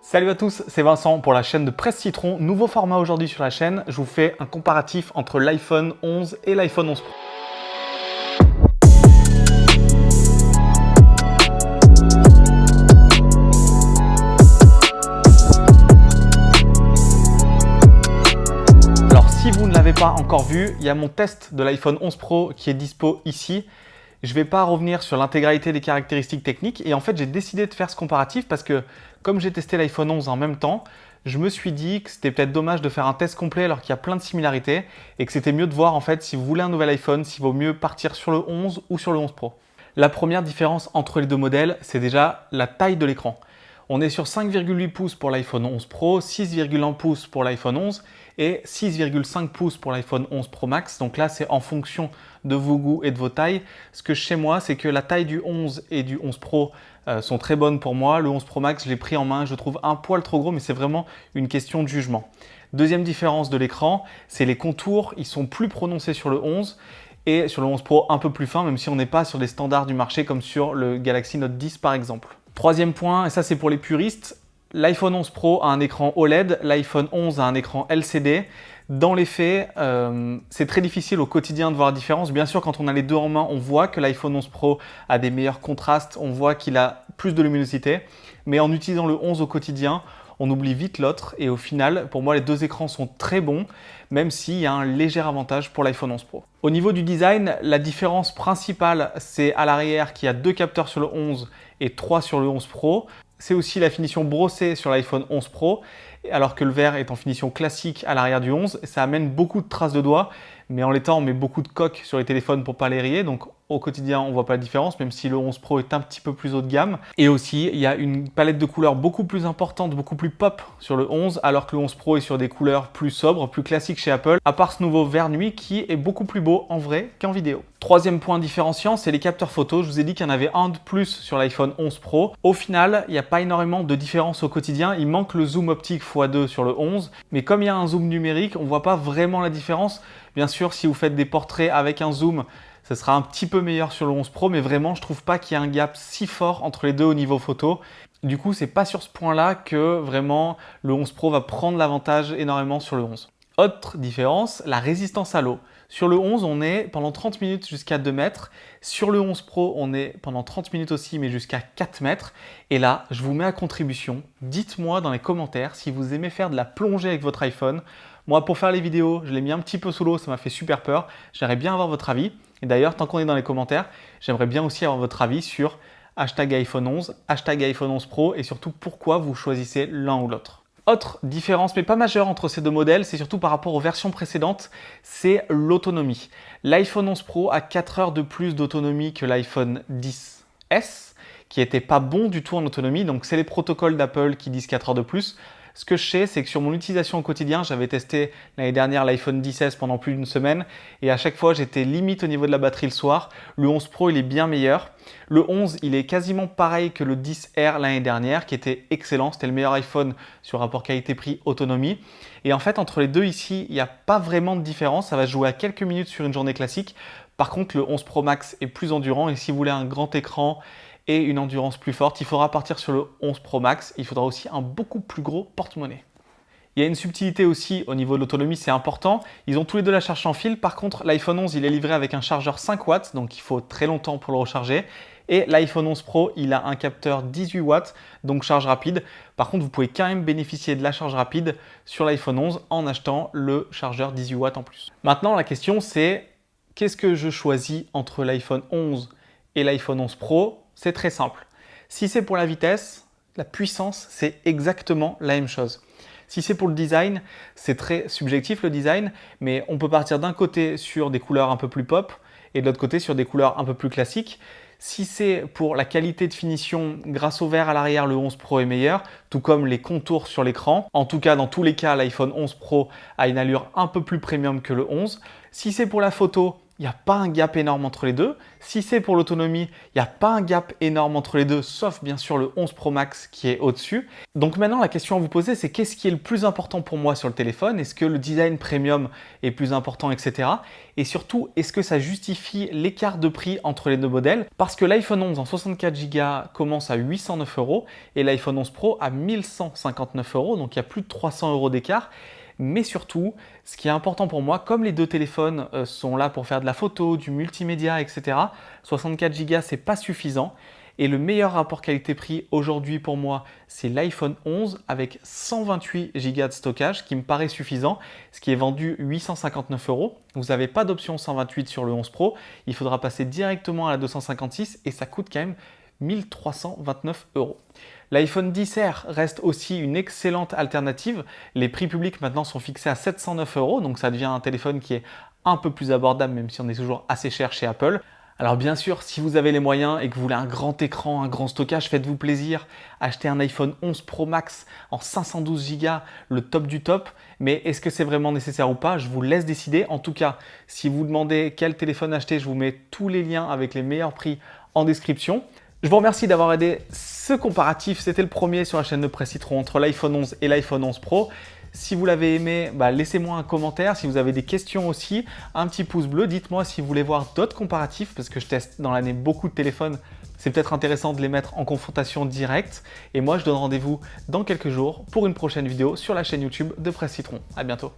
Salut à tous, c'est Vincent pour la chaîne de Presse Citron. Nouveau format aujourd'hui sur la chaîne, je vous fais un comparatif entre l'iPhone 11 et l'iPhone 11 Pro. Alors si vous ne l'avez pas encore vu, il y a mon test de l'iPhone 11 Pro qui est dispo ici. Je ne vais pas revenir sur l'intégralité des caractéristiques techniques et en fait j'ai décidé de faire ce comparatif parce que comme j'ai testé l'iPhone 11 en même temps, je me suis dit que c'était peut-être dommage de faire un test complet alors qu'il y a plein de similarités et que c'était mieux de voir en fait si vous voulez un nouvel iPhone, s'il vaut mieux partir sur le 11 ou sur le 11 Pro. La première différence entre les deux modèles, c'est déjà la taille de l'écran. On est sur 5,8 pouces pour l'iPhone 11 Pro, 6,1 pouces pour l'iPhone 11 et 6,5 pouces pour l'iPhone 11 Pro Max. Donc là, c'est en fonction de vos goûts et de vos tailles. Ce que chez moi, c'est que la taille du 11 et du 11 Pro sont très bonnes pour moi. Le 11 Pro Max, je l'ai pris en main, je le trouve un poil trop gros, mais c'est vraiment une question de jugement. Deuxième différence de l'écran, c'est les contours. Ils sont plus prononcés sur le 11 et sur le 11 Pro un peu plus fin, même si on n'est pas sur des standards du marché comme sur le Galaxy Note 10 par exemple. Troisième point, et ça c'est pour les puristes, l'iPhone 11 Pro a un écran OLED, l'iPhone 11 a un écran LCD. Dans les faits, c'est très difficile au quotidien de voir la différence. Bien sûr, quand on a les deux en main, on voit que l'iPhone 11 Pro a des meilleurs contrastes, on voit qu'il a plus de luminosité. Mais en utilisant le 11 au quotidien, on oublie vite l'autre. Et au final, pour moi, les deux écrans sont très bons, même s'il y a un léger avantage pour l'iPhone 11 Pro. Au niveau du design, la différence principale, c'est à l'arrière qu'il y a deux capteurs sur le 11 et 3 sur le 11 Pro. C'est aussi la finition brossée sur l'iPhone 11 Pro, alors que le verre est en finition classique à l'arrière du 11. Ça amène beaucoup de traces de doigts, mais en l'état, on met beaucoup de coques sur les téléphones pour ne pas les rayer. Donc au quotidien, on ne voit pas la différence, même si le 11 Pro est un petit peu plus haut de gamme. Et aussi, il y a une palette de couleurs beaucoup plus importante, beaucoup plus pop sur le 11, alors que le 11 Pro est sur des couleurs plus sobres, plus classiques chez Apple, à part ce nouveau vert nuit qui est beaucoup plus beau en vrai qu'en vidéo. Troisième point différenciant, c'est les capteurs photo. Je vous ai dit qu'il y en avait un de plus sur l'iPhone 11 Pro. Au final, il n'y a pas énormément de différence au quotidien. Il manque le zoom optique x2 sur le 11. Mais comme il y a un zoom numérique, on ne voit pas vraiment la différence. Bien sûr, si vous faites des portraits avec un zoom, ça sera un petit peu meilleur sur le 11 Pro. Mais vraiment, je ne trouve pas qu'il y ait un gap si fort entre les deux au niveau photo. Du coup, ce n'est pas sur ce point-là que vraiment le 11 Pro va prendre l'avantage énormément sur le 11. Autre différence, la résistance à l'eau. Sur le 11, on est pendant 30 minutes jusqu'à 2 mètres. Sur le 11 Pro, on est pendant 30 minutes aussi, mais jusqu'à 4 mètres. Et là, je vous mets à contribution. Dites-moi dans les commentaires si vous aimez faire de la plongée avec votre iPhone. Moi, pour faire les vidéos, je l'ai mis un petit peu sous l'eau, ça m'a fait super peur. J'aimerais bien avoir votre avis. Et d'ailleurs, tant qu'on est dans les commentaires, j'aimerais bien aussi avoir votre avis sur #iPhone 11, #iPhone 11 Pro et surtout pourquoi vous choisissez l'un ou l'autre. Autre différence, mais pas majeure entre ces deux modèles, c'est surtout par rapport aux versions précédentes, c'est l'autonomie. L'iPhone 11 Pro a 4 heures de plus d'autonomie que l'iPhone 10S, qui n'était pas bon du tout en autonomie, donc c'est les protocoles d'Apple qui disent 4 heures de plus. Ce que je sais, c'est que sur mon utilisation au quotidien, j'avais testé l'année dernière l'iPhone 10S pendant plus d'une semaine et à chaque fois, j'étais limite au niveau de la batterie le soir. Le 11 Pro, il est bien meilleur. Le 11, il est quasiment pareil que le 10R l'année dernière, qui était excellent. C'était le meilleur iPhone sur rapport qualité-prix autonomie. Et en fait, entre les deux ici, il n'y a pas vraiment de différence. Ça va se jouer à quelques minutes sur une journée classique. Par contre, le 11 Pro Max est plus endurant et si vous voulez un grand écran et une endurance plus forte, il faudra partir sur le 11 Pro Max. Il faudra aussi un beaucoup plus gros porte-monnaie. Il y a une subtilité aussi au niveau de l'autonomie, c'est important. Ils ont tous les deux la charge sans fil. Par contre, l'iPhone 11, il est livré avec un chargeur 5 watts, donc il faut très longtemps pour le recharger. Et l'iPhone 11 Pro, il a un capteur 18 watts, donc charge rapide. Par contre, vous pouvez quand même bénéficier de la charge rapide sur l'iPhone 11 en achetant le chargeur 18 watts en plus. Maintenant, la question c'est, qu'est-ce que je choisis entre l'iPhone 11 et l'iPhone 11 Pro? C'est très simple. Si c'est pour la vitesse, la puissance, c'est exactement la même chose. Si c'est pour le design, c'est très subjectif le design, mais on peut partir d'un côté sur des couleurs un peu plus pop et de l'autre côté sur des couleurs un peu plus classiques. Si c'est pour la qualité de finition, grâce au vert à l'arrière, le 11 Pro est meilleur, tout comme les contours sur l'écran. En tout cas, dans tous les cas, l'iPhone 11 Pro a une allure un peu plus premium que le 11. Si c'est pour la photo, il n'y a pas un gap énorme entre les deux. Si c'est pour l'autonomie, il n'y a pas un gap énorme entre les deux, sauf bien sûr le 11 Pro Max qui est au-dessus. Donc maintenant, la question à vous poser, c'est qu'est-ce qui est le plus important pour moi sur le téléphone? Est-ce que le design premium est plus important, etc. Et surtout, est-ce que ça justifie l'écart de prix entre les deux modèles? Parce que l'iPhone 11 en 64 Go commence à 809 € et l'iPhone 11 Pro à 1159 €, donc il y a plus de 300 € d'écart. Mais surtout, ce qui est important pour moi, comme les deux téléphones sont là pour faire de la photo, du multimédia, etc., 64 Go, c'est pas suffisant. Et le meilleur rapport qualité-prix aujourd'hui pour moi, c'est l'iPhone 11 avec 128 Go de stockage qui me paraît suffisant, ce qui est vendu 859 €. Vous n'avez pas d'option 128 sur le 11 Pro, il faudra passer directement à la 256 et ça coûte quand même 1329 €. L'iPhone XR reste aussi une excellente alternative. Les prix publics maintenant sont fixés à 709 €, donc ça devient un téléphone qui est un peu plus abordable, même si on est toujours assez cher chez Apple. Alors bien sûr, si vous avez les moyens et que vous voulez un grand écran, un grand stockage, faites-vous plaisir. Achetez un iPhone 11 Pro Max en 512 Go, le top du top. Mais est-ce que c'est vraiment nécessaire ou pas? Je vous laisse décider. En tout cas, si vous demandez quel téléphone acheter, je vous mets tous les liens avec les meilleurs prix en description. Je vous remercie d'avoir aidé ce comparatif. C'était le premier sur la chaîne de Presse Citron entre l'iPhone 11 et l'iPhone 11 Pro. Si vous l'avez aimé, laissez-moi un commentaire. Si vous avez des questions aussi, un petit pouce bleu. Dites-moi si vous voulez voir d'autres comparatifs parce que je teste dans l'année beaucoup de téléphones. C'est peut-être intéressant de les mettre en confrontation directe. Et moi, je donne rendez-vous dans quelques jours pour une prochaine vidéo sur la chaîne YouTube de Presse Citron. À bientôt.